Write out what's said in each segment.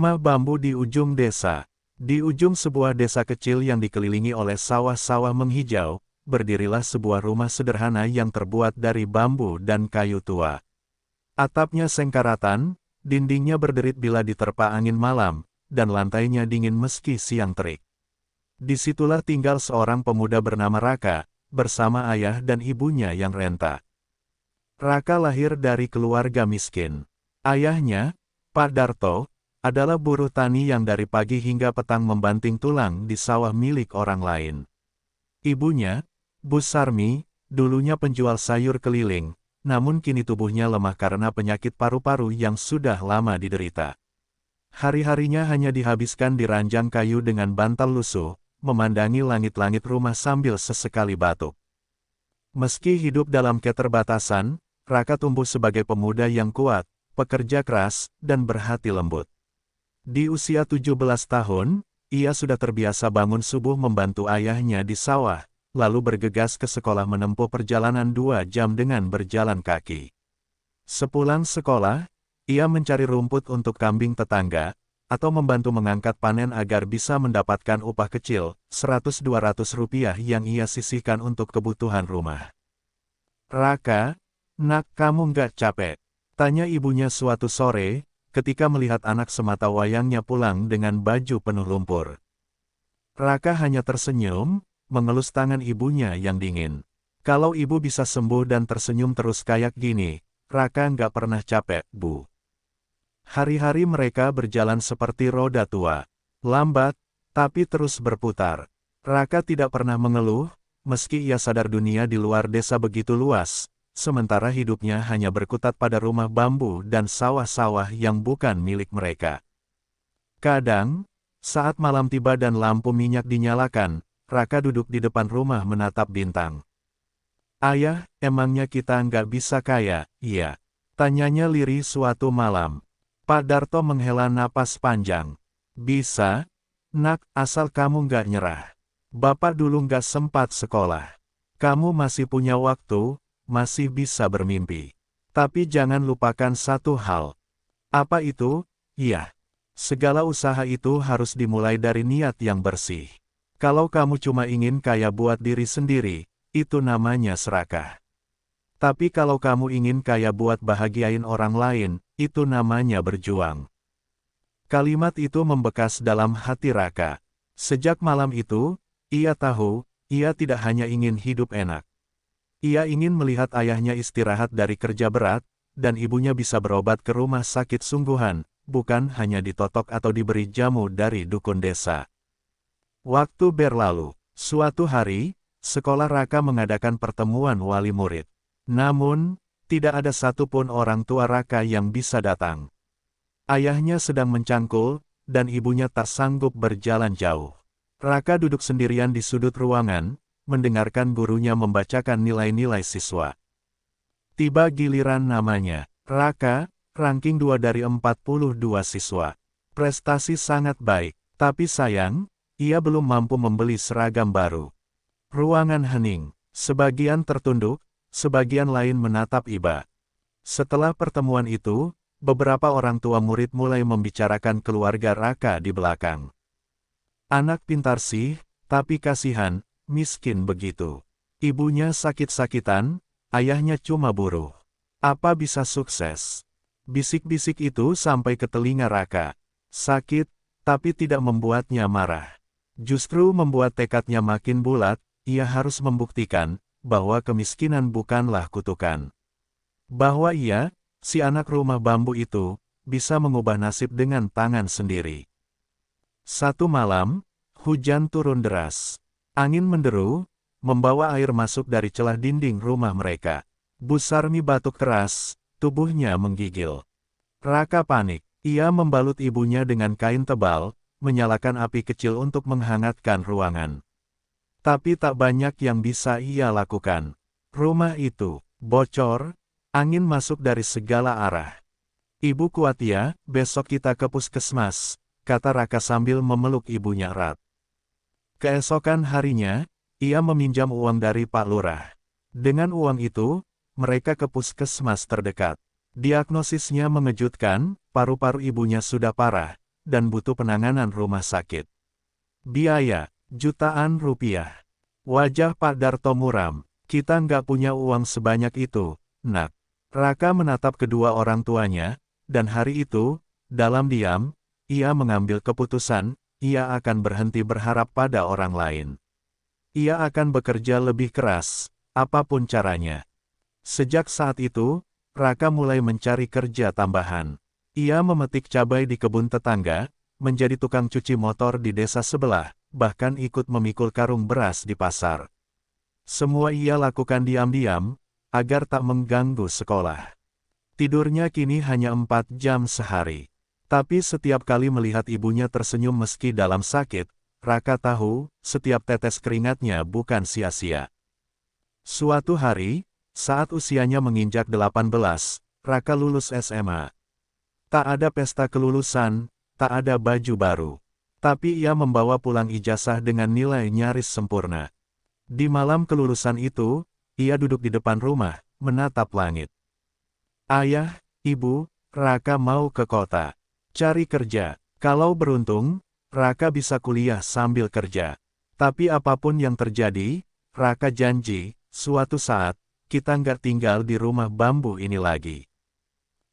Rumah bambu di ujung desa. Di ujung sebuah desa kecil yang dikelilingi oleh sawah-sawah menghijau, berdirilah sebuah rumah sederhana yang terbuat dari bambu dan kayu tua. Atapnya sengkaratan, dindingnya berderit bila diterpa angin malam, dan lantainya dingin meski siang terik. Disitulah tinggal seorang pemuda bernama Raka, bersama ayah dan ibunya yang renta. Raka lahir dari keluarga miskin. Ayahnya, Pak Darto, adalah buruh tani yang dari pagi hingga petang membanting tulang di sawah milik orang lain. Ibunya, Bu Sarmi, dulunya penjual sayur keliling, namun kini tubuhnya lemah karena penyakit paru-paru yang sudah lama diderita. Hari-harinya hanya dihabiskan di ranjang kayu dengan bantal lusuh, memandangi langit-langit rumah sambil sesekali batuk. Meski hidup dalam keterbatasan, Raka tumbuh sebagai pemuda yang kuat, pekerja keras, dan berhati lembut. Di usia 17 tahun, ia sudah terbiasa bangun subuh membantu ayahnya di sawah, lalu bergegas ke sekolah menempuh perjalanan 2 jam dengan berjalan kaki. Sepulang sekolah, ia mencari rumput untuk kambing tetangga, atau membantu mengangkat panen agar bisa mendapatkan upah kecil, 100-200 rupiah yang ia sisihkan untuk kebutuhan rumah. "Raka, nak, kamu nggak capek?" tanya ibunya suatu sore, ketika melihat anak semata wayangnya pulang dengan baju penuh lumpur. Raka hanya tersenyum, mengelus tangan ibunya yang dingin. Kalau ibu bisa sembuh dan tersenyum terus kayak gini, Raka nggak pernah capek, Bu. Hari-hari mereka berjalan seperti roda tua. Lambat, tapi terus berputar. Raka tidak pernah mengeluh, meski ia sadar dunia di luar desa begitu luas, sementara hidupnya hanya berkutat pada rumah bambu dan sawah-sawah yang bukan milik mereka. Kadang, saat malam tiba dan lampu minyak dinyalakan, Raka duduk di depan rumah menatap bintang. "Ayah, emangnya kita nggak bisa kaya, iya?" tanyanya lirih suatu malam. Pak Darto menghela napas panjang. "Bisa, nak, asal kamu nggak nyerah. Bapak dulu nggak sempat sekolah. Kamu masih punya waktu, masih bisa bermimpi. Tapi jangan lupakan satu hal." "Apa itu?" "Iya. Segala usaha itu harus dimulai dari niat yang bersih. Kalau kamu cuma ingin kaya buat diri sendiri, itu namanya serakah. Tapi kalau kamu ingin kaya buat bahagiain orang lain, itu namanya berjuang." Kalimat itu membekas dalam hati Raka. Sejak malam itu, ia tahu, ia tidak hanya ingin hidup enak. Ia ingin melihat ayahnya istirahat dari kerja berat, dan ibunya bisa berobat ke rumah sakit sungguhan, bukan hanya ditotok atau diberi jamu dari dukun desa. Waktu berlalu. Suatu hari, sekolah Raka mengadakan pertemuan wali murid. Namun, tidak ada satupun orang tua Raka yang bisa datang. Ayahnya sedang mencangkul, dan ibunya tak sanggup berjalan jauh. Raka duduk sendirian di sudut ruangan, mendengarkan gurunya membacakan nilai-nilai siswa. Tiba giliran namanya. Raka, ranking 2 dari 42 siswa. Prestasi sangat baik, tapi sayang, ia belum mampu membeli seragam baru. Ruangan hening, sebagian tertunduk, sebagian lain menatap iba. Setelah pertemuan itu, beberapa orang tua murid mulai membicarakan keluarga Raka di belakang. "Anak pintar sih, tapi kasihan, miskin begitu. Ibunya sakit-sakitan, ayahnya cuma buruh. Apa bisa sukses?" Bisik-bisik itu sampai ke telinga Raka. Sakit, tapi tidak membuatnya marah. Justru membuat tekadnya makin bulat, ia harus membuktikan bahwa kemiskinan bukanlah kutukan. Bahwa ia, si anak rumah bambu itu, bisa mengubah nasib dengan tangan sendiri. Satu malam, hujan turun deras. Angin menderu, membawa air masuk dari celah dinding rumah mereka. Bu Sarmi batuk keras, tubuhnya menggigil. Raka panik. Ia membalut ibunya dengan kain tebal, menyalakan api kecil untuk menghangatkan ruangan. Tapi tak banyak yang bisa ia lakukan. Rumah itu bocor, angin masuk dari segala arah. "Ibu kuat ya, besok kita ke puskesmas," kata Raka sambil memeluk ibunya erat. Keesokan harinya, ia meminjam uang dari Pak Lurah. Dengan uang itu, mereka ke puskesmas terdekat. Diagnosisnya mengejutkan, paru-paru ibunya sudah parah, dan butuh penanganan rumah sakit. Biaya, jutaan rupiah. Wajah Pak Darto muram. Kita nggak punya uang sebanyak itu, Nak. Raka menatap kedua orang tuanya, dan hari itu, dalam diam, ia mengambil keputusan, ia akan berhenti berharap pada orang lain. Ia akan bekerja lebih keras, apapun caranya. Sejak saat itu, Raka mulai mencari kerja tambahan. Ia memetik cabai di kebun tetangga, menjadi tukang cuci motor di desa sebelah, bahkan ikut memikul karung beras di pasar. Semua ia lakukan diam-diam, agar tak mengganggu sekolah. Tidurnya kini hanya 4 jam sehari. Tapi setiap kali melihat ibunya tersenyum meski dalam sakit, Raka tahu, setiap tetes keringatnya bukan sia-sia. Suatu hari, saat usianya menginjak 18, Raka lulus SMA. Tak ada pesta kelulusan, tak ada baju baru. Tapi ia membawa pulang ijazah dengan nilai nyaris sempurna. Di malam kelulusan itu, ia duduk di depan rumah, menatap langit. Ayah, Ibu, Raka mau ke kota. Cari kerja. Kalau beruntung, Raka bisa kuliah sambil kerja. Tapi apapun yang terjadi, Raka janji, suatu saat, kita nggak tinggal di rumah bambu ini lagi.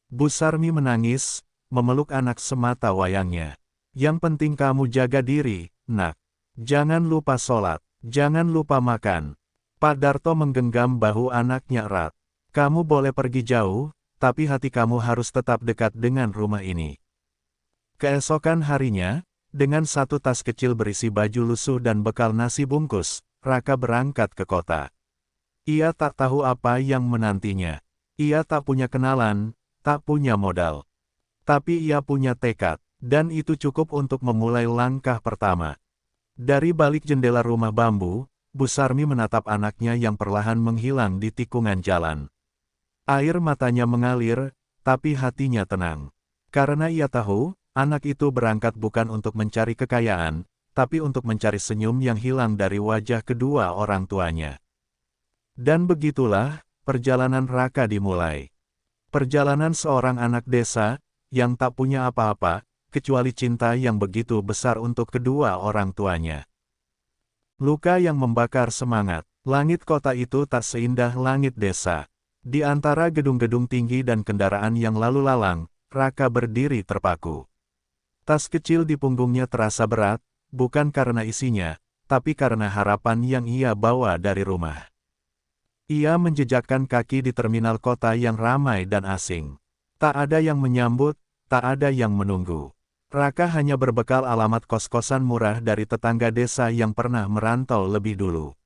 Bu Sarmi menangis, memeluk anak semata wayangnya. Yang penting kamu jaga diri, Nak. Jangan lupa sholat, jangan lupa makan. Pak Darto menggenggam bahu anaknya erat. Kamu boleh pergi jauh, tapi hati kamu harus tetap dekat dengan rumah ini. Keesokan harinya, dengan satu tas kecil berisi baju lusuh dan bekal nasi bungkus, Raka berangkat ke kota. Ia tak tahu apa yang menantinya. Ia tak punya kenalan, tak punya modal. Tapi ia punya tekad, dan itu cukup untuk memulai langkah pertama. Dari balik jendela rumah bambu, Bu Sarmi menatap anaknya yang perlahan menghilang di tikungan jalan. Air matanya mengalir, tapi hatinya tenang. Karena ia tahu, anak itu berangkat bukan untuk mencari kekayaan, tapi untuk mencari senyum yang hilang dari wajah kedua orang tuanya. Dan begitulah, perjalanan Raka dimulai. Perjalanan seorang anak desa, yang tak punya apa-apa, kecuali cinta yang begitu besar untuk kedua orang tuanya. Luka yang membakar semangat. Langit kota itu tak seindah langit desa. Di antara gedung-gedung tinggi dan kendaraan yang lalu lalang, Raka berdiri terpaku. Tas kecil di punggungnya terasa berat, bukan karena isinya, tapi karena harapan yang ia bawa dari rumah. Ia menjejakkan kaki di terminal kota yang ramai dan asing. Tak ada yang menyambut, tak ada yang menunggu. Raka hanya berbekal alamat kos-kosan murah dari tetangga desa yang pernah merantau lebih dulu.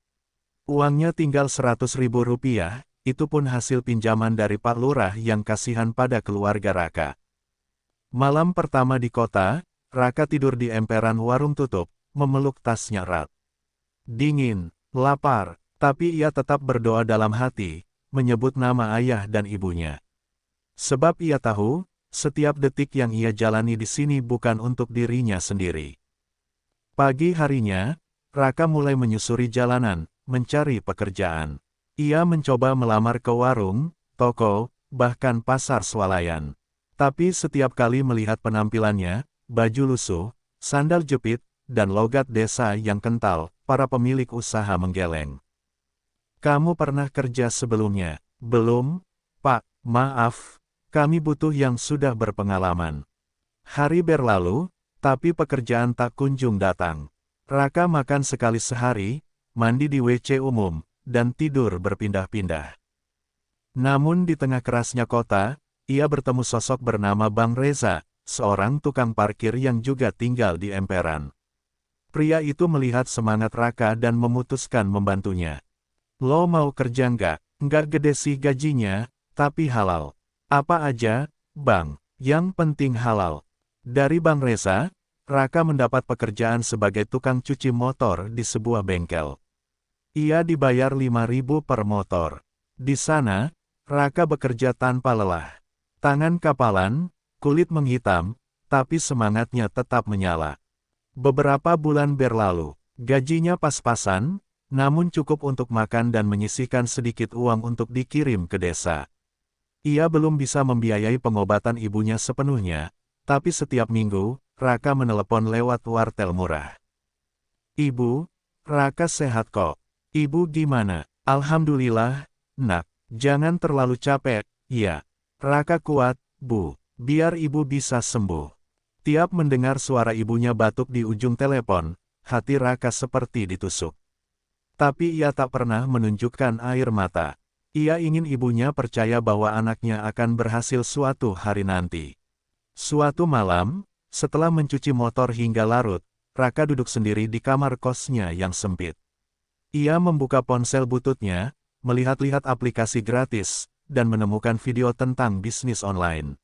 Uangnya tinggal 100.000 rupiah, itu pun hasil pinjaman dari Pak Lurah yang kasihan pada keluarga Raka. Malam pertama di kota, Raka tidur di emperan warung tutup, memeluk tasnya erat. Dingin, lapar, tapi ia tetap berdoa dalam hati, menyebut nama ayah dan ibunya. Sebab ia tahu, setiap detik yang ia jalani di sini bukan untuk dirinya sendiri. Pagi harinya, Raka mulai menyusuri jalanan, mencari pekerjaan. Ia mencoba melamar ke warung, toko, bahkan pasar swalayan. Tapi setiap kali melihat penampilannya, baju lusuh, sandal jepit, dan logat desa yang kental, para pemilik usaha menggeleng. Kamu pernah kerja sebelumnya? Belum, Pak, maaf. Kami butuh yang sudah berpengalaman. Hari berlalu, tapi pekerjaan tak kunjung datang. Raka makan sekali sehari, mandi di WC umum, dan tidur berpindah-pindah. Namun di tengah kerasnya kota, ia bertemu sosok bernama Bang Reza, seorang tukang parkir yang juga tinggal di emperan. Pria itu melihat semangat Raka dan memutuskan membantunya. Lo mau kerja nggak? Nggak gede sih gajinya, tapi halal. Apa aja, Bang, yang penting halal. Dari Bang Reza, Raka mendapat pekerjaan sebagai tukang cuci motor di sebuah bengkel. Ia dibayar 5.000 per motor. Di sana, Raka bekerja tanpa lelah. Tangan kapalan, kulit menghitam, tapi semangatnya tetap menyala. Beberapa bulan berlalu, gajinya pas-pasan, namun cukup untuk makan dan menyisihkan sedikit uang untuk dikirim ke desa. Ia belum bisa membiayai pengobatan ibunya sepenuhnya, tapi setiap minggu, Raka menelepon lewat wartel murah. "Ibu, Raka sehat kok. Ibu gimana?" "Alhamdulillah, Nak. Jangan terlalu capek." "Ya, Raka kuat, Bu. Biar ibu bisa sembuh." Tiap mendengar suara ibunya batuk di ujung telepon, hati Raka seperti ditusuk. Tapi ia tak pernah menunjukkan air mata. Ia ingin ibunya percaya bahwa anaknya akan berhasil suatu hari nanti. Suatu malam, setelah mencuci motor hingga larut, Raka duduk sendiri di kamar kosnya yang sempit. Ia membuka ponsel bututnya, melihat-lihat aplikasi gratis, dan menemukan video tentang bisnis online.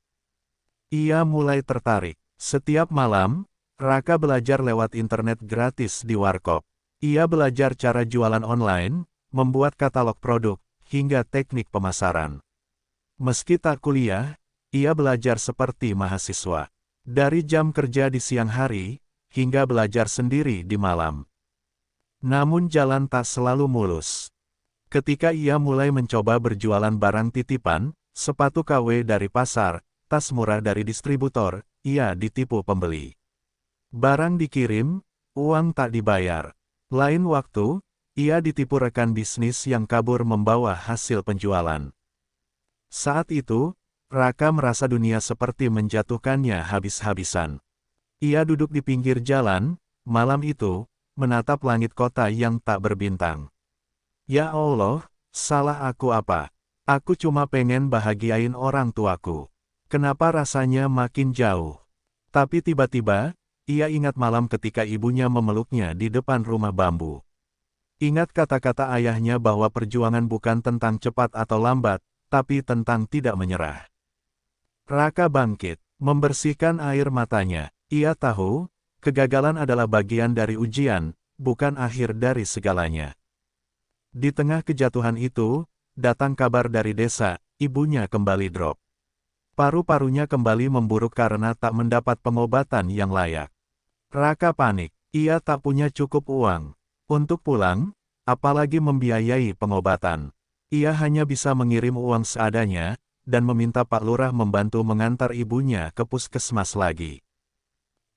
Ia mulai tertarik. Setiap malam, Raka belajar lewat internet gratis di warkop. Ia belajar cara jualan online, membuat katalog produk, hingga teknik pemasaran. Meski tak kuliah, ia belajar seperti mahasiswa. Dari jam kerja di siang hari, hingga belajar sendiri di malam. Namun jalan tak selalu mulus. Ketika ia mulai mencoba berjualan barang titipan, sepatu KW dari pasar, tas murah dari distributor, ia ditipu pembeli. Barang dikirim, uang tak dibayar. Lain waktu, ia ditipu rekan bisnis yang kabur membawa hasil penjualan. Saat itu, Raka merasa dunia seperti menjatuhkannya habis-habisan. Ia duduk di pinggir jalan, malam itu, menatap langit kota yang tak berbintang. "Ya Allah, salah aku apa? Aku cuma pengen bahagiain orang tuaku. Kenapa rasanya makin jauh?" Tapi tiba-tiba, ia ingat malam ketika ibunya memeluknya di depan rumah bambu. Ingat kata-kata ayahnya bahwa perjuangan bukan tentang cepat atau lambat, tapi tentang tidak menyerah. Raka bangkit, membersihkan air matanya. Ia tahu, kegagalan adalah bagian dari ujian, bukan akhir dari segalanya. Di tengah kejatuhan itu, datang kabar dari desa, ibunya kembali drop. Paru-parunya kembali memburuk karena tak mendapat pengobatan yang layak. Raka panik, ia tak punya cukup uang untuk pulang, apalagi membiayai pengobatan. Ia hanya bisa mengirim uang seadanya, dan meminta Pak Lurah membantu mengantar ibunya ke puskesmas lagi.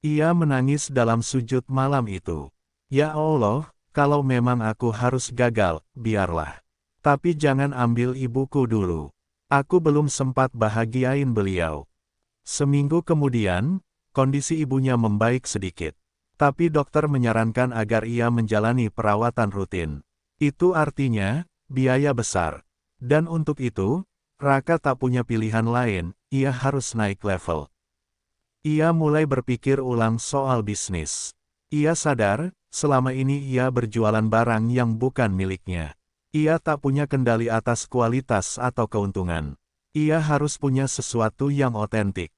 Ia menangis dalam sujud malam itu. "Ya Allah, kalau memang aku harus gagal, biarlah. Tapi jangan ambil ibuku dulu. Aku belum sempat bahagiain beliau." Seminggu kemudian, kondisi ibunya membaik sedikit. Tapi dokter menyarankan agar ia menjalani perawatan rutin. Itu artinya, biaya besar. Dan untuk itu, Raka tak punya pilihan lain, ia harus naik level. Ia mulai berpikir ulang soal bisnis. Ia sadar, selama ini ia berjualan barang yang bukan miliknya. Ia tak punya kendali atas kualitas atau keuntungan. Ia harus punya sesuatu yang otentik.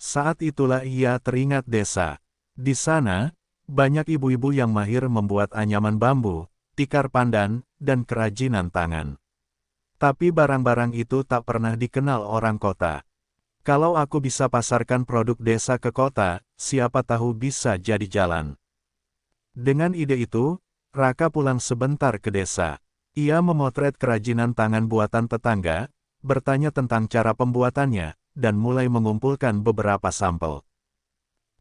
Saat itulah ia teringat desa. Di sana, banyak ibu-ibu yang mahir membuat anyaman bambu, tikar pandan, dan kerajinan tangan. Tapi barang-barang itu tak pernah dikenal orang kota. Kalau aku bisa pasarkan produk desa ke kota, siapa tahu bisa jadi jalan. Dengan ide itu, Raka pulang sebentar ke desa. Ia memotret kerajinan tangan buatan tetangga, bertanya tentang cara pembuatannya, dan mulai mengumpulkan beberapa sampel.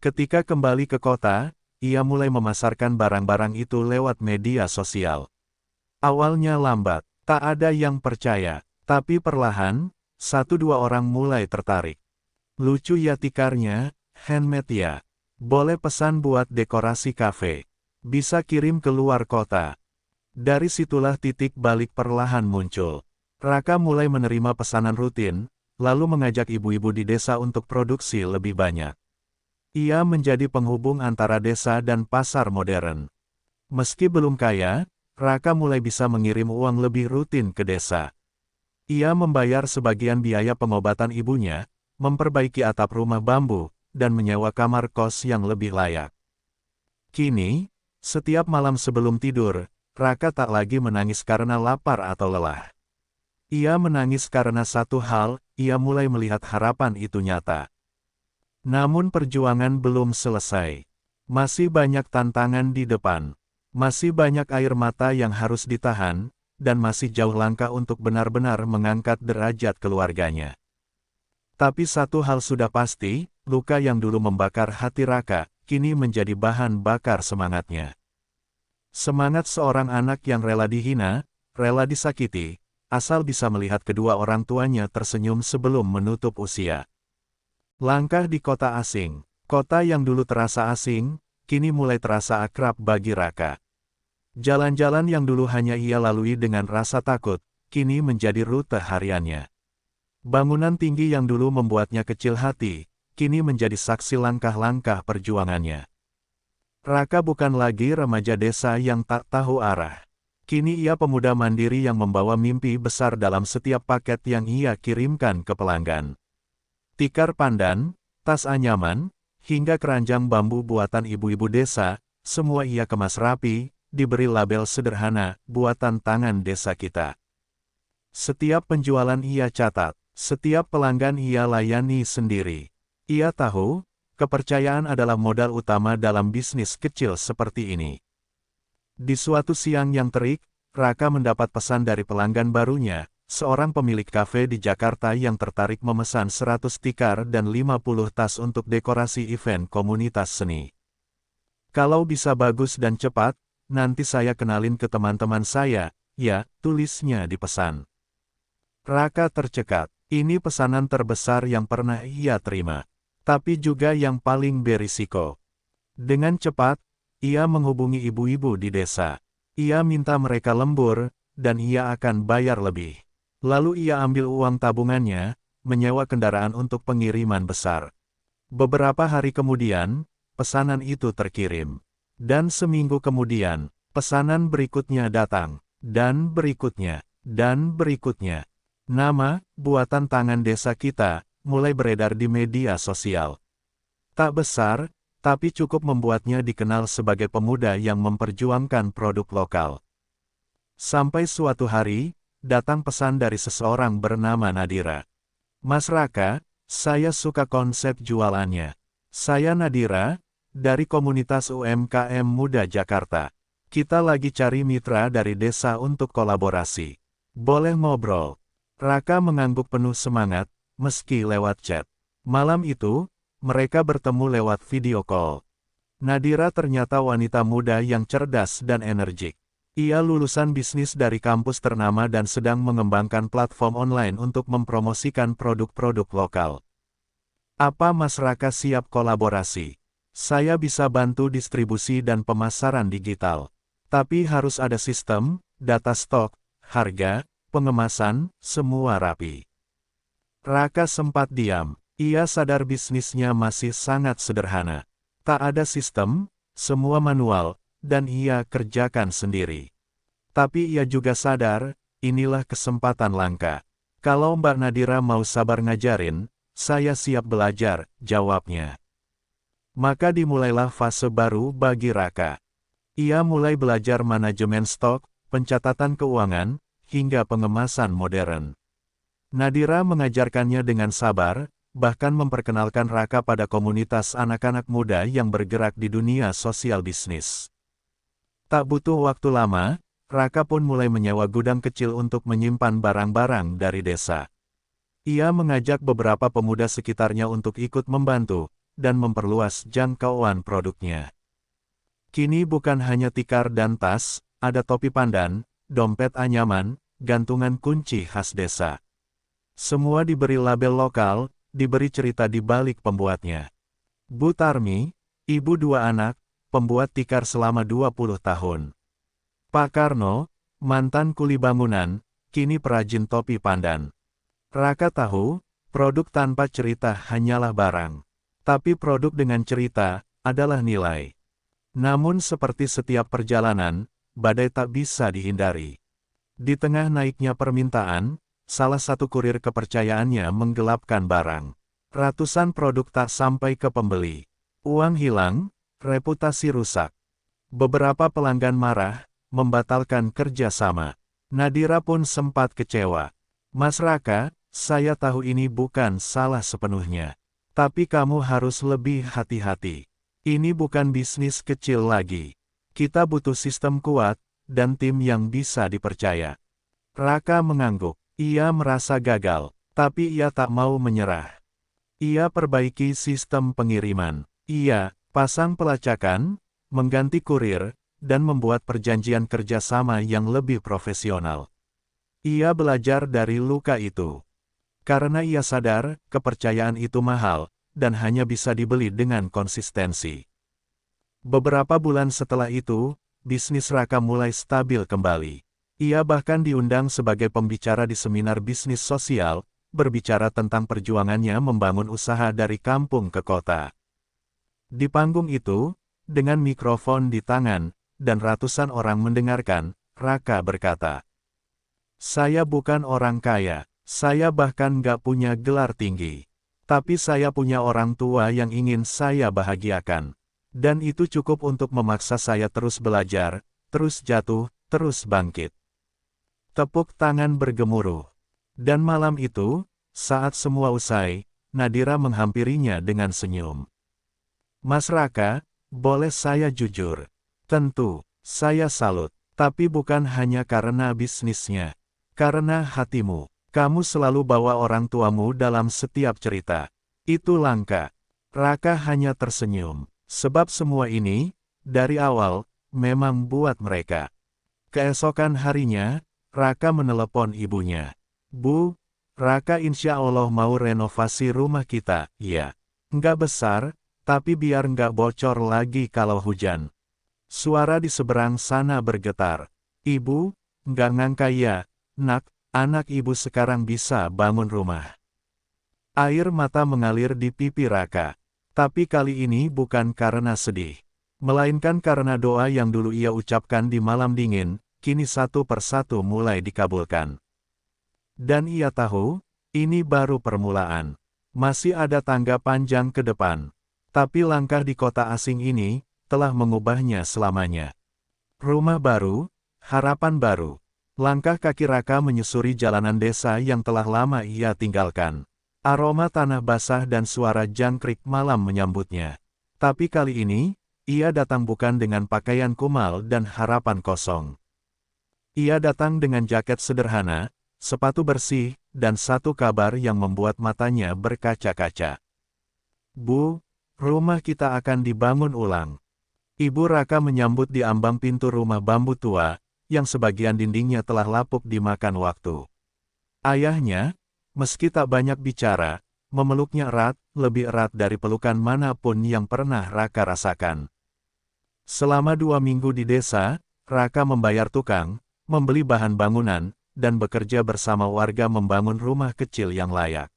Ketika kembali ke kota, ia mulai memasarkan barang-barang itu lewat media sosial. Awalnya lambat. Tak ada yang percaya, tapi perlahan, 1-2 orang mulai tertarik. "Lucu ya tikarnya, handmade ya. Boleh pesan buat dekorasi kafe. Bisa kirim ke luar kota." Dari situlah titik balik perlahan muncul. Raka mulai menerima pesanan rutin, lalu mengajak ibu-ibu di desa untuk produksi lebih banyak. Ia menjadi penghubung antara desa dan pasar modern. Meski belum kaya, Raka mulai bisa mengirim uang lebih rutin ke desa. Ia membayar sebagian biaya pengobatan ibunya, memperbaiki atap rumah bambu, dan menyewa kamar kos yang lebih layak. Kini, setiap malam sebelum tidur, Raka tak lagi menangis karena lapar atau lelah. Ia menangis karena satu hal, ia mulai melihat harapan itu nyata. Namun perjuangan belum selesai. Masih banyak tantangan di depan. Masih banyak air mata yang harus ditahan, dan masih jauh langkah untuk benar-benar mengangkat derajat keluarganya. Tapi satu hal sudah pasti, luka yang dulu membakar hati Raka, kini menjadi bahan bakar semangatnya. Semangat seorang anak yang rela dihina, rela disakiti, asal bisa melihat kedua orang tuanya tersenyum sebelum menutup usia. Langkah di kota asing. Kota yang dulu terasa asing, kini mulai terasa akrab bagi Raka. Jalan-jalan yang dulu hanya ia lalui dengan rasa takut, kini menjadi rute hariannya. Bangunan tinggi yang dulu membuatnya kecil hati, kini menjadi saksi langkah-langkah perjuangannya. Raka bukan lagi remaja desa yang tak tahu arah. Kini ia pemuda mandiri yang membawa mimpi besar dalam setiap paket yang ia kirimkan ke pelanggan. Tikar pandan, tas anyaman, hingga keranjang bambu buatan ibu-ibu desa, semua ia kemas rapi, diberi label sederhana, buatan tangan desa kita. Setiap penjualan ia catat, setiap pelanggan ia layani sendiri. Ia tahu, kepercayaan adalah modal utama dalam bisnis kecil seperti ini. Di suatu siang yang terik, Raka mendapat pesan dari pelanggan barunya, seorang pemilik kafe di Jakarta yang tertarik memesan 100 tikar dan 50 tas untuk dekorasi event komunitas seni. Kalau bisa bagus dan cepat, nanti saya kenalin ke teman-teman saya, ya, tulisnya di pesan. Raka tercekat, ini pesanan terbesar yang pernah ia terima. Tapi juga yang paling berisiko. Dengan cepat, ia menghubungi ibu-ibu di desa. Ia minta mereka lembur, dan ia akan bayar lebih. Lalu ia ambil uang tabungannya, menyewa kendaraan untuk pengiriman besar. Beberapa hari kemudian, pesanan itu terkirim. Dan seminggu kemudian, pesanan berikutnya datang, dan berikutnya, dan berikutnya. Nama, buatan tangan desa kita, mulai beredar di media sosial. Tak besar, tapi cukup membuatnya dikenal sebagai pemuda yang memperjuangkan produk lokal. Sampai suatu hari, datang pesan dari seseorang bernama Nadira. Mas Raka, saya suka konsep jualannya. Saya Nadira, dari komunitas UMKM Muda Jakarta. Kita lagi cari mitra dari desa untuk kolaborasi. Boleh ngobrol? Raka mengangguk penuh semangat, meski lewat chat. Malam itu, mereka bertemu lewat video call. Nadira ternyata wanita muda yang cerdas dan energik. Ia lulusan bisnis dari kampus ternama dan sedang mengembangkan platform online untuk mempromosikan produk-produk lokal. Apa Mas Raka siap kolaborasi? Saya bisa bantu distribusi dan pemasaran digital. Tapi harus ada sistem, data stok, harga, pengemasan, semua rapi. Raka sempat diam. Ia sadar bisnisnya masih sangat sederhana. Tak ada sistem, semua manual, dan ia kerjakan sendiri. Tapi ia juga sadar, inilah kesempatan langka. Kalau Mbak Nadira mau sabar ngajarin, saya siap belajar, jawabnya. Maka dimulailah fase baru bagi Raka. Ia mulai belajar manajemen stok, pencatatan keuangan, hingga pengemasan modern. Nadira mengajarkannya dengan sabar, bahkan memperkenalkan Raka pada komunitas anak-anak muda yang bergerak di dunia sosial bisnis. Tak butuh waktu lama, Raka pun mulai menyewa gudang kecil untuk menyimpan barang-barang dari desa. Ia mengajak beberapa pemuda sekitarnya untuk ikut membantu, dan memperluas jangkauan produknya. Kini bukan hanya tikar dan tas, ada topi pandan, dompet anyaman, gantungan kunci khas desa. Semua diberi label lokal, diberi cerita di balik pembuatnya. Bu Tarmi, ibu dua anak, pembuat tikar selama 20 tahun. Pak Karno, mantan kuli bangunan, kini perajin topi pandan. Raka tahu, produk tanpa cerita hanyalah barang. Tapi produk dengan cerita, adalah nilai. Namun seperti setiap perjalanan, badai tak bisa dihindari. Di tengah naiknya permintaan, salah satu kurir kepercayaannya menggelapkan barang. Ratusan produk tak sampai ke pembeli. Uang hilang, reputasi rusak. Beberapa pelanggan marah, membatalkan kerjasama. Nadira pun sempat kecewa. Mas Raka, saya tahu ini bukan salah sepenuhnya. Tapi kamu harus lebih hati-hati. Ini bukan bisnis kecil lagi. Kita butuh sistem kuat, dan tim yang bisa dipercaya. Raka mengangguk. Ia merasa gagal, tapi ia tak mau menyerah. Ia perbaiki sistem pengiriman. Ia pasang pelacakan, mengganti kurir, dan membuat perjanjian kerjasama yang lebih profesional. Ia belajar dari luka itu. Karena ia sadar, kepercayaan itu mahal, dan hanya bisa dibeli dengan konsistensi. Beberapa bulan setelah itu, bisnis Raka mulai stabil kembali. Ia bahkan diundang sebagai pembicara di seminar bisnis sosial, berbicara tentang perjuangannya membangun usaha dari kampung ke kota. Di panggung itu, dengan mikrofon di tangan, dan ratusan orang mendengarkan, Raka berkata, "Saya bukan orang kaya, saya bahkan gak punya gelar tinggi. Tapi saya punya orang tua yang ingin saya bahagiakan. Dan itu cukup untuk memaksa saya terus belajar, terus jatuh, terus bangkit." Tepuk tangan bergemuruh. Dan malam itu, saat semua usai, Nadira menghampirinya dengan senyum. "Mas Raka, boleh saya jujur? Tentu, saya salut. Tapi bukan hanya karena bisnisnya. Karena hatimu. Kamu selalu bawa orang tuamu dalam setiap cerita. Itu langka." Raka hanya tersenyum. Sebab semua ini, dari awal, memang buat mereka. Keesokan harinya, Raka menelepon ibunya. "Bu, Raka insya Allah mau renovasi rumah kita." "Ya, nggak besar, tapi biar nggak bocor lagi kalau hujan." Suara di seberang sana bergetar. "Ibu, nggak ngangka ya, nak, anak ibu sekarang bisa bangun rumah." Air mata mengalir di pipi Raka. Tapi kali ini bukan karena sedih. Melainkan karena doa yang dulu ia ucapkan di malam dingin, kini satu persatu mulai dikabulkan. Dan ia tahu, ini baru permulaan. Masih ada tangga panjang ke depan. Tapi langkah di kota asing ini, telah mengubahnya selamanya. Rumah baru, harapan baru. Langkah kaki Raka menyusuri jalanan desa yang telah lama ia tinggalkan. Aroma tanah basah dan suara jangkrik malam menyambutnya. Tapi kali ini, ia datang bukan dengan pakaian kumal dan harapan kosong. Ia datang dengan jaket sederhana, sepatu bersih, dan satu kabar yang membuat matanya berkaca-kaca. "Bu, rumah kita akan dibangun ulang." Ibu Raka menyambut di ambang pintu rumah bambu tua, yang sebagian dindingnya telah lapuk dimakan waktu. Ayahnya, meski tak banyak bicara, memeluknya erat, lebih erat dari pelukan manapun yang pernah Raka rasakan. Selama 2 minggu di desa, Raka membayar tukang, membeli bahan bangunan, dan bekerja bersama warga membangun rumah kecil yang layak.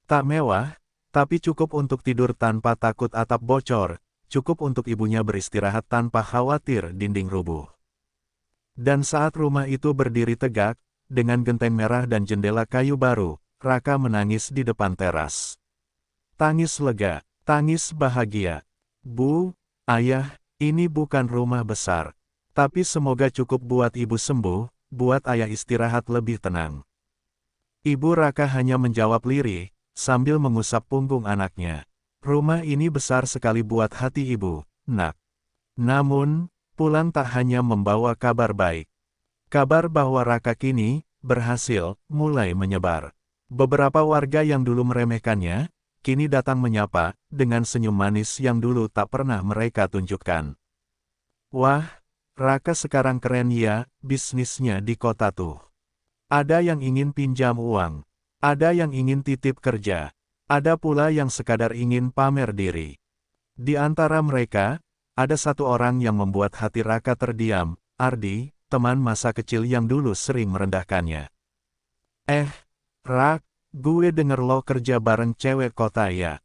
Tak mewah, tapi cukup untuk tidur tanpa takut atap bocor, cukup untuk ibunya beristirahat tanpa khawatir dinding rubuh. Dan saat rumah itu berdiri tegak, dengan genteng merah dan jendela kayu baru, Raka menangis di depan teras. Tangis lega, tangis bahagia. "Bu, Ayah, ini bukan rumah besar. Tapi semoga cukup buat ibu sembuh, buat ayah istirahat lebih tenang." Ibu Raka hanya menjawab lirih, sambil mengusap punggung anaknya. "Rumah ini besar sekali buat hati ibu, nak." Namun, pulang tak hanya membawa kabar baik. Kabar bahwa Raka kini berhasil mulai menyebar. Beberapa warga yang dulu meremehkannya, kini datang menyapa, dengan senyum manis yang dulu tak pernah mereka tunjukkan. "Wah, Raka sekarang keren ya, bisnisnya di kota tuh. Ada yang ingin pinjam uang, ada yang ingin titip kerja, ada pula yang sekadar ingin pamer diri." Di antara mereka, ada satu orang yang membuat hati Raka terdiam, Ardi, teman masa kecil yang dulu sering merendahkannya. Rak, gue denger lo kerja bareng cewek kota ya.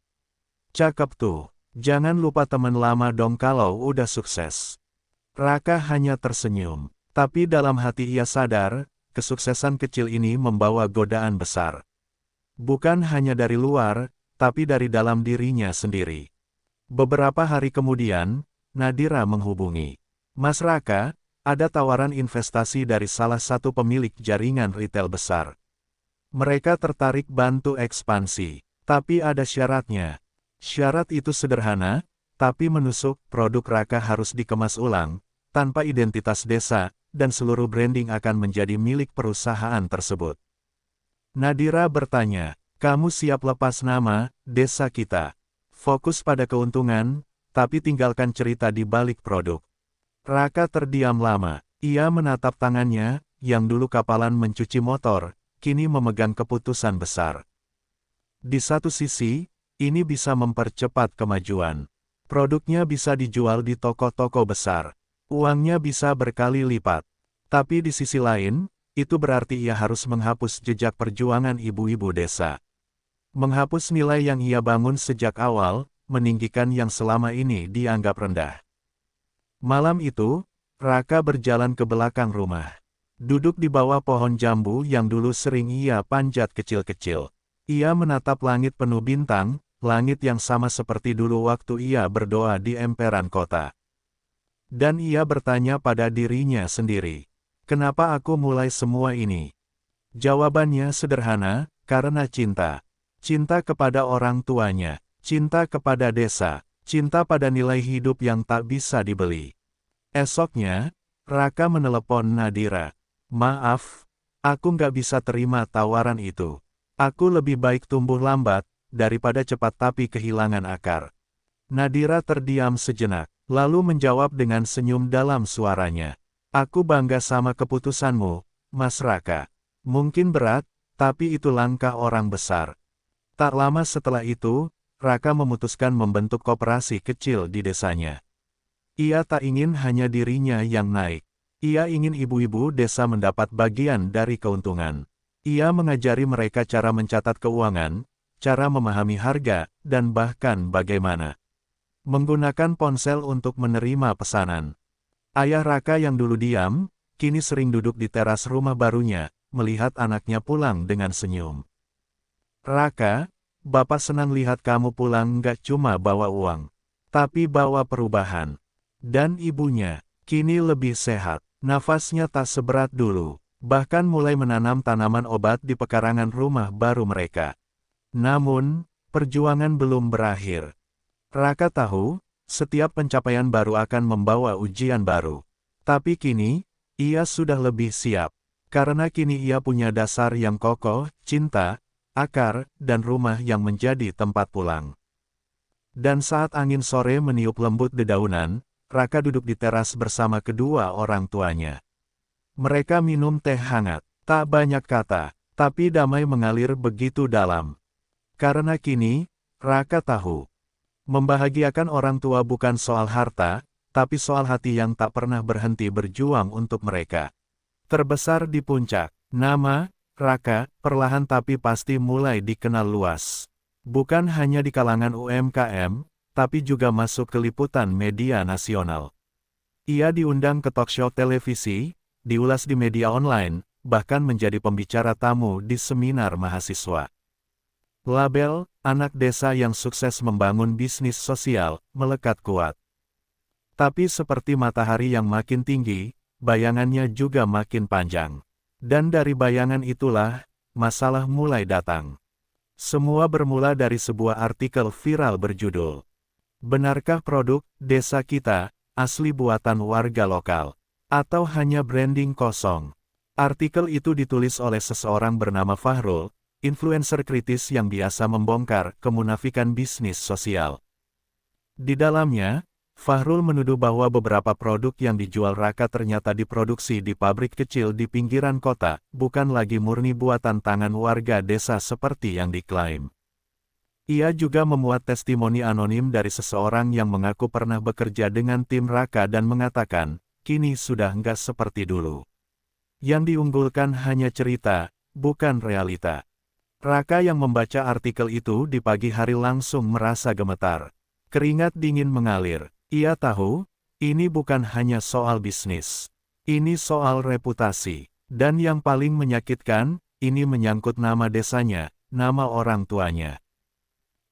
Cakep tuh, jangan lupa temen lama dong kalau udah sukses." Raka hanya tersenyum, tapi dalam hati ia sadar, kesuksesan kecil ini membawa godaan besar. Bukan hanya dari luar, tapi dari dalam dirinya sendiri. Beberapa hari kemudian, Nadira menghubungi. "Mas Raka, ada tawaran investasi dari salah satu pemilik jaringan retail besar. Mereka tertarik bantu ekspansi, tapi ada syaratnya." Syarat itu sederhana, tapi menusuk, produk Raka harus dikemas ulang, tanpa identitas desa, dan seluruh branding akan menjadi milik perusahaan tersebut. Nadira bertanya, Kamu siap lepas nama desa kita. Fokus pada keuntungan, tapi tinggalkan cerita di balik produk. Raka terdiam lama. Ia menatap tangannya, yang dulu kapalan mencuci motor, kini memegang keputusan besar. Di satu sisi, ini bisa mempercepat kemajuan. Produknya bisa dijual di toko-toko besar. Uangnya bisa berkali lipat. Tapi di sisi lain, itu berarti ia harus menghapus jejak perjuangan ibu-ibu desa. Menghapus nilai yang ia bangun sejak awal, meninggikan yang selama ini dianggap rendah. Malam itu, Raka berjalan ke belakang rumah. Duduk di bawah pohon jambu yang dulu sering ia panjat kecil-kecil. Ia menatap langit penuh bintang, langit yang sama seperti dulu waktu ia berdoa di emperan kota. Dan ia bertanya pada dirinya sendiri, kenapa aku mulai semua ini? Jawabannya sederhana, karena cinta. Cinta kepada orang tuanya, cinta kepada desa, cinta pada nilai hidup yang tak bisa dibeli. Esoknya, Raka menelepon Nadira. Maaf, aku nggak bisa terima tawaran itu. Aku lebih baik tumbuh lambat, daripada cepat tapi kehilangan akar. Nadira terdiam sejenak, lalu menjawab dengan senyum dalam suaranya. Aku bangga sama keputusanmu, Mas Raka. Mungkin berat, tapi itu langkah orang besar. Tak lama setelah itu, Raka memutuskan membentuk koperasi kecil di desanya. Ia tak ingin hanya dirinya yang naik. Ia ingin ibu-ibu desa mendapat bagian dari keuntungan. Ia mengajari mereka cara mencatat keuangan, cara memahami harga, dan bahkan bagaimana menggunakan ponsel untuk menerima pesanan. Ayah Raka yang dulu diam, kini sering duduk di teras rumah barunya, melihat anaknya pulang dengan senyum. Raka, Bapak senang lihat kamu pulang nggak cuma bawa uang, tapi bawa perubahan. Dan ibunya, kini lebih sehat, nafasnya tak seberat dulu, bahkan mulai menanam tanaman obat di pekarangan rumah baru mereka. Namun, perjuangan belum berakhir. Raka tahu, setiap pencapaian baru akan membawa ujian baru. Tapi kini, ia sudah lebih siap. Karena kini ia punya dasar yang kokoh, cinta, akar, dan rumah yang menjadi tempat pulang. Dan saat angin sore meniup lembut dedaunan, Raka duduk di teras bersama kedua orang tuanya. Mereka minum teh hangat, tak banyak kata, tapi damai mengalir begitu dalam. Karena kini, Raka tahu, membahagiakan orang tua bukan soal harta, tapi soal hati yang tak pernah berhenti berjuang untuk mereka. Terbesar di puncak, nama Raka, perlahan tapi pasti mulai dikenal luas. Bukan hanya di kalangan UMKM, tapi juga masuk ke liputan media nasional. Ia diundang ke talkshow televisi, diulas di media online, bahkan menjadi pembicara tamu di seminar mahasiswa. Label, anak desa yang sukses membangun bisnis sosial, melekat kuat. Tapi seperti matahari yang makin tinggi, bayangannya juga makin panjang. Dan dari bayangan itulah, masalah mulai datang. Semua bermula dari sebuah artikel viral berjudul, "Benarkah produk desa kita asli buatan warga lokal? Atau hanya branding kosong?" Artikel itu ditulis oleh seseorang bernama Fahrul, influencer kritis yang biasa membongkar kemunafikan bisnis sosial. Di dalamnya, Fahrul menuduh bahwa beberapa produk yang dijual Raka ternyata diproduksi di pabrik kecil di pinggiran kota, bukan lagi murni buatan tangan warga desa seperti yang diklaim. Ia juga memuat testimoni anonim dari seseorang yang mengaku pernah bekerja dengan tim Raka dan mengatakan, kini sudah nggak seperti dulu. Yang diunggulkan hanya cerita, bukan realita. Raka yang membaca artikel itu di pagi hari langsung merasa gemetar. Keringat dingin mengalir. Ia tahu, ini bukan hanya soal bisnis. Ini soal reputasi. Dan yang paling menyakitkan, ini menyangkut nama desanya, nama orang tuanya.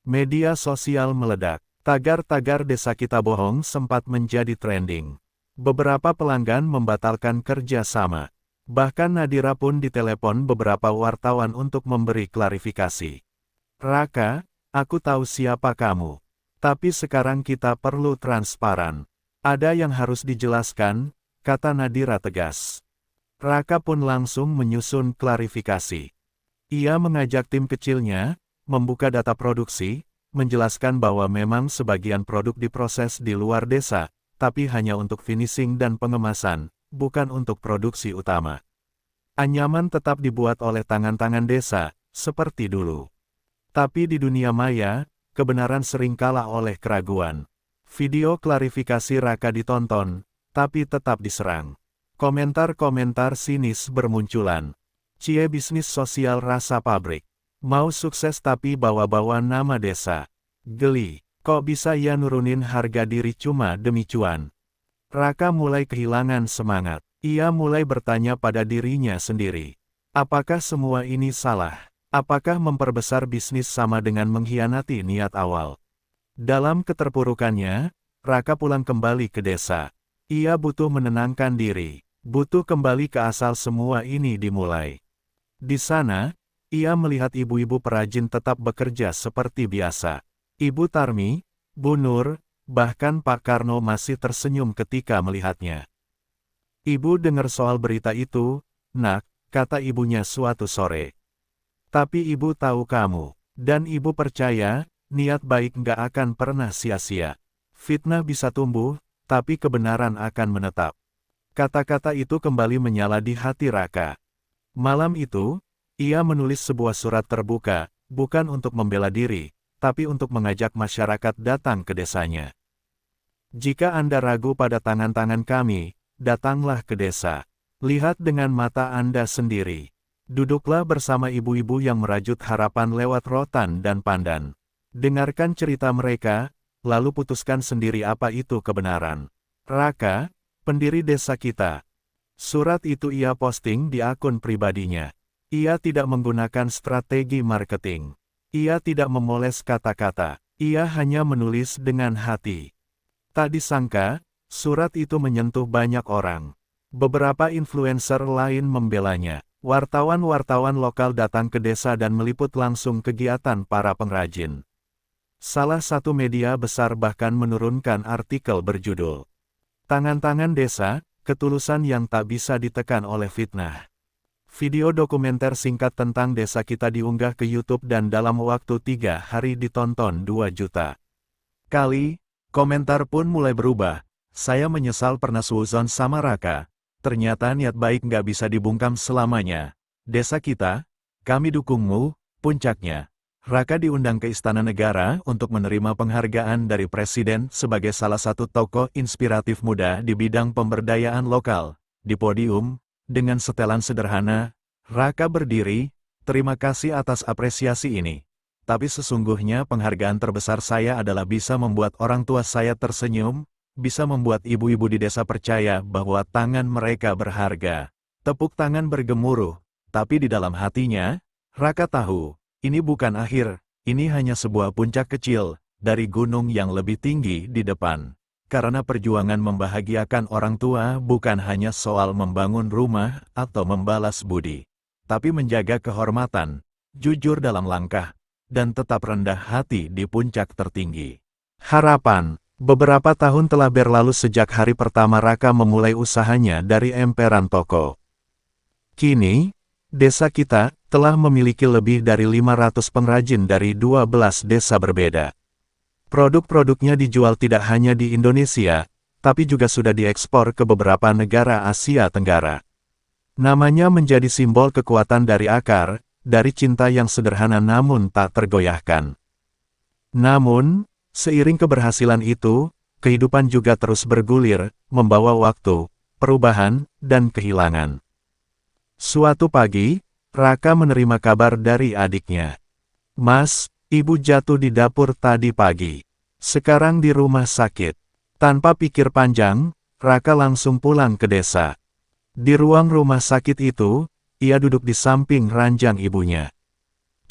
Media sosial meledak. Tagar-tagar desa kita bohong sempat menjadi trending. Beberapa pelanggan membatalkan kerja sama. Bahkan Nadira pun ditelepon beberapa wartawan untuk memberi klarifikasi. Raka, aku tahu siapa kamu. Tapi sekarang kita perlu transparan. Ada yang harus dijelaskan, kata Nadira tegas. Raka pun langsung menyusun klarifikasi. Ia mengajak tim kecilnya, membuka data produksi, menjelaskan bahwa memang sebagian produk diproses di luar desa, tapi hanya untuk finishing dan pengemasan, bukan untuk produksi utama. Anyaman tetap dibuat oleh tangan-tangan desa, seperti dulu. Tapi di dunia maya, kebenaran sering kalah oleh keraguan. Video klarifikasi Raka ditonton, tapi tetap diserang. Komentar-komentar sinis bermunculan. Cie bisnis sosial rasa pabrik. Mau sukses tapi bawa-bawa nama desa. Geli, kok bisa ya nurunin harga diri cuma demi cuan? Raka mulai kehilangan semangat. Ia mulai bertanya pada dirinya sendiri. Apakah semua ini salah? Apakah memperbesar bisnis sama dengan mengkhianati niat awal? Dalam keterpurukannya, Raka pulang kembali ke desa. Ia butuh menenangkan diri, butuh kembali ke asal semua ini dimulai. Di sana, ia melihat ibu-ibu perajin tetap bekerja seperti biasa. Ibu Tarmi, Bu Nur, bahkan Pak Karno masih tersenyum ketika melihatnya. Ibu dengar soal berita itu, "Nak," kata ibunya suatu sore. "Tapi ibu tahu kamu, dan ibu percaya, niat baik nggak akan pernah sia-sia. Fitnah bisa tumbuh, tapi kebenaran akan menetap." Kata-kata itu kembali menyala di hati Raka. Malam itu, ia menulis sebuah surat terbuka, bukan untuk membela diri, tapi untuk mengajak masyarakat datang ke desanya. "Jika Anda ragu pada tangan-tangan kami, datanglah ke desa. Lihat dengan mata Anda sendiri. Duduklah bersama ibu-ibu yang merajut harapan lewat rotan dan pandan. Dengarkan cerita mereka, lalu putuskan sendiri apa itu kebenaran." Raka, pendiri desa kita. Surat itu ia posting di akun pribadinya. Ia tidak menggunakan strategi marketing. Ia tidak memoles kata-kata. Ia hanya menulis dengan hati. Tak disangka, surat itu menyentuh banyak orang. Beberapa influencer lain membelanya. Wartawan-wartawan lokal datang ke desa dan meliput langsung kegiatan para pengrajin. Salah satu media besar bahkan menurunkan artikel berjudul "Tangan-tangan Desa, Ketulusan yang tak bisa ditekan oleh fitnah." Video dokumenter singkat tentang desa kita diunggah ke YouTube dan dalam waktu 3 hari ditonton 2 juta kali. Komentar pun mulai berubah. "Saya menyesal pernah suuzon sama Raka. Ternyata niat baik nggak bisa dibungkam selamanya. Desa kita, kami dukungmu." Puncaknya, Raka diundang ke Istana Negara untuk menerima penghargaan dari Presiden sebagai salah satu tokoh inspiratif muda di bidang pemberdayaan lokal. Di podium, dengan setelan sederhana, Raka berdiri, "Terima kasih atas apresiasi ini. Tapi sesungguhnya penghargaan terbesar saya adalah bisa membuat orang tua saya tersenyum, bisa membuat ibu-ibu di desa percaya bahwa tangan mereka berharga." Tepuk tangan bergemuruh, tapi di dalam hatinya, Raka tahu, ini bukan akhir, ini hanya sebuah puncak kecil, dari gunung yang lebih tinggi di depan. Karena perjuangan membahagiakan orang tua bukan hanya soal membangun rumah atau membalas budi, tapi menjaga kehormatan, jujur dalam langkah, dan tetap rendah hati di puncak tertinggi. Harapan. Beberapa tahun telah berlalu sejak hari pertama Raka memulai usahanya dari emperan toko. Kini, desa kita telah memiliki lebih dari 500 pengrajin dari 12 desa berbeda. Produk-produknya dijual tidak hanya di Indonesia, tapi juga sudah diekspor ke beberapa negara Asia Tenggara. Namanya menjadi simbol kekuatan dari akar, dari cinta yang sederhana namun tak tergoyahkan. Namun, seiring keberhasilan itu, kehidupan juga terus bergulir, membawa waktu, perubahan, dan kehilangan. Suatu pagi, Raka menerima kabar dari adiknya. "Mas, ibu jatuh di dapur tadi pagi. Sekarang di rumah sakit." Tanpa pikir panjang, Raka langsung pulang ke desa. Di ruang rumah sakit itu, ia duduk di samping ranjang ibunya.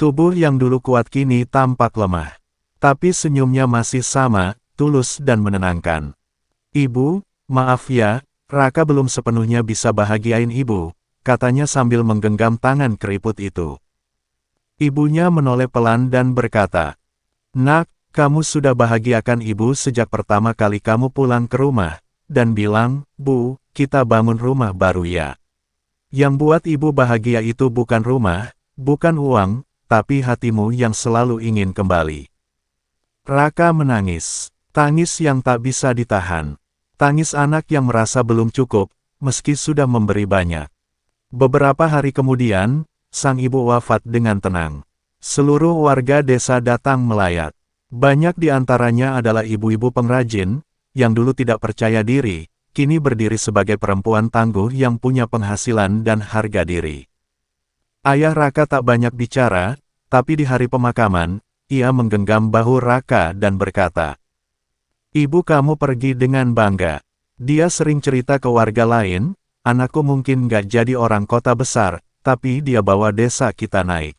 Tubuh yang dulu kuat kini tampak lemah. Tapi senyumnya masih sama, tulus dan menenangkan. "Ibu, maaf ya, Raka belum sepenuhnya bisa bahagiain ibu," katanya sambil menggenggam tangan keriput itu. Ibunya menoleh pelan dan berkata, "Nak, kamu sudah bahagiakan ibu sejak pertama kali kamu pulang ke rumah, dan bilang, 'Bu, kita bangun rumah baru ya.' Yang buat ibu bahagia itu bukan rumah, Bukan uang, tapi hatimu yang selalu ingin kembali. Raka menangis. Tangis yang tak bisa ditahan. Tangis anak yang merasa belum cukup, meski sudah memberi banyak. Beberapa hari kemudian, sang ibu wafat dengan tenang. Seluruh warga desa datang melayat. Banyak di antaranya adalah ibu-ibu pengrajin, yang dulu tidak percaya diri, kini berdiri sebagai perempuan tangguh yang punya penghasilan dan harga diri. Ayah Raka tak banyak bicara, tapi di hari pemakaman, ia menggenggam bahu Raka dan berkata, "Ibu kamu pergi dengan bangga. Dia sering cerita ke warga lain, anakku mungkin gak jadi orang kota besar, tapi dia bawa desa kita naik."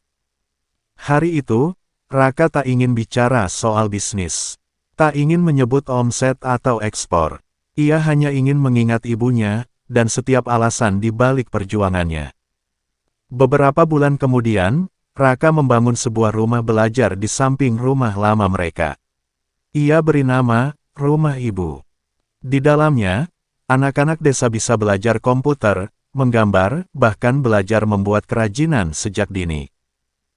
Hari itu, Raka tak ingin bicara soal bisnis. Tak ingin menyebut omset atau ekspor. Ia hanya ingin mengingat ibunya, dan setiap alasan di balik perjuangannya. Beberapa bulan kemudian, Raka membangun sebuah rumah belajar di samping rumah lama mereka. Ia beri nama, Rumah Ibu. Di dalamnya, anak-anak desa bisa belajar komputer, menggambar, bahkan belajar membuat kerajinan sejak dini.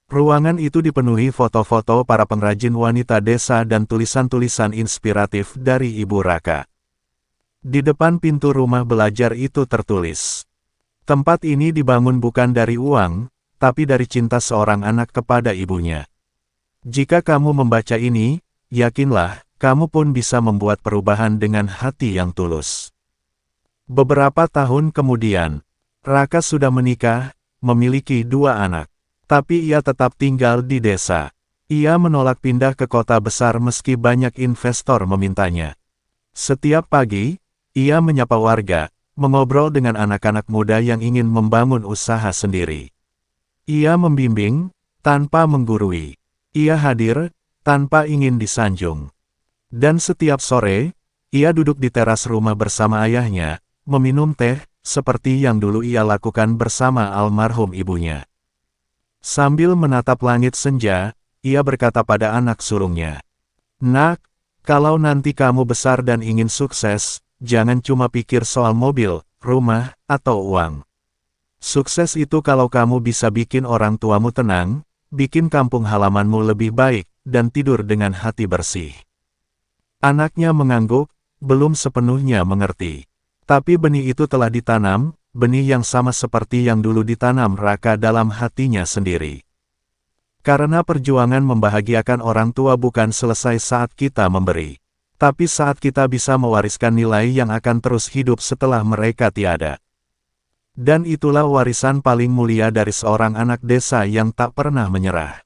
Ruangan itu dipenuhi foto-foto para pengrajin wanita desa dan tulisan-tulisan inspiratif dari Ibu Raka. Di depan pintu rumah belajar itu tertulis, "Tempat ini dibangun bukan dari uang, tapi dari cinta seorang anak kepada ibunya. Jika kamu membaca ini, yakinlah, kamu pun bisa membuat perubahan dengan hati yang tulus." Beberapa tahun kemudian, Raka sudah menikah, memiliki 2 anak. Tapi ia tetap tinggal di desa. Ia menolak pindah ke kota besar meski banyak investor memintanya. Setiap pagi, ia menyapa warga, mengobrol dengan anak-anak muda yang ingin membangun usaha sendiri. Ia membimbing, tanpa menggurui. Ia hadir, tanpa ingin disanjung. Dan setiap sore, ia duduk di teras rumah bersama ayahnya, meminum teh, seperti yang dulu ia lakukan bersama almarhum ibunya. Sambil menatap langit senja, ia berkata pada anak sulungnya, "Nak, kalau nanti kamu besar dan ingin sukses, jangan cuma pikir soal mobil, rumah, atau uang. Sukses itu kalau kamu bisa bikin orang tuamu tenang, bikin kampung halamanmu lebih baik, dan tidur dengan hati bersih." Anaknya mengangguk, belum sepenuhnya mengerti. Tapi benih itu telah ditanam, benih yang sama seperti yang dulu ditanam Raka dalam hatinya sendiri. Karena perjuangan membahagiakan orang tua bukan selesai saat kita memberi, tapi saat kita bisa mewariskan nilai yang akan terus hidup setelah mereka tiada. Dan itulah warisan paling mulia dari seorang anak desa yang tak pernah menyerah.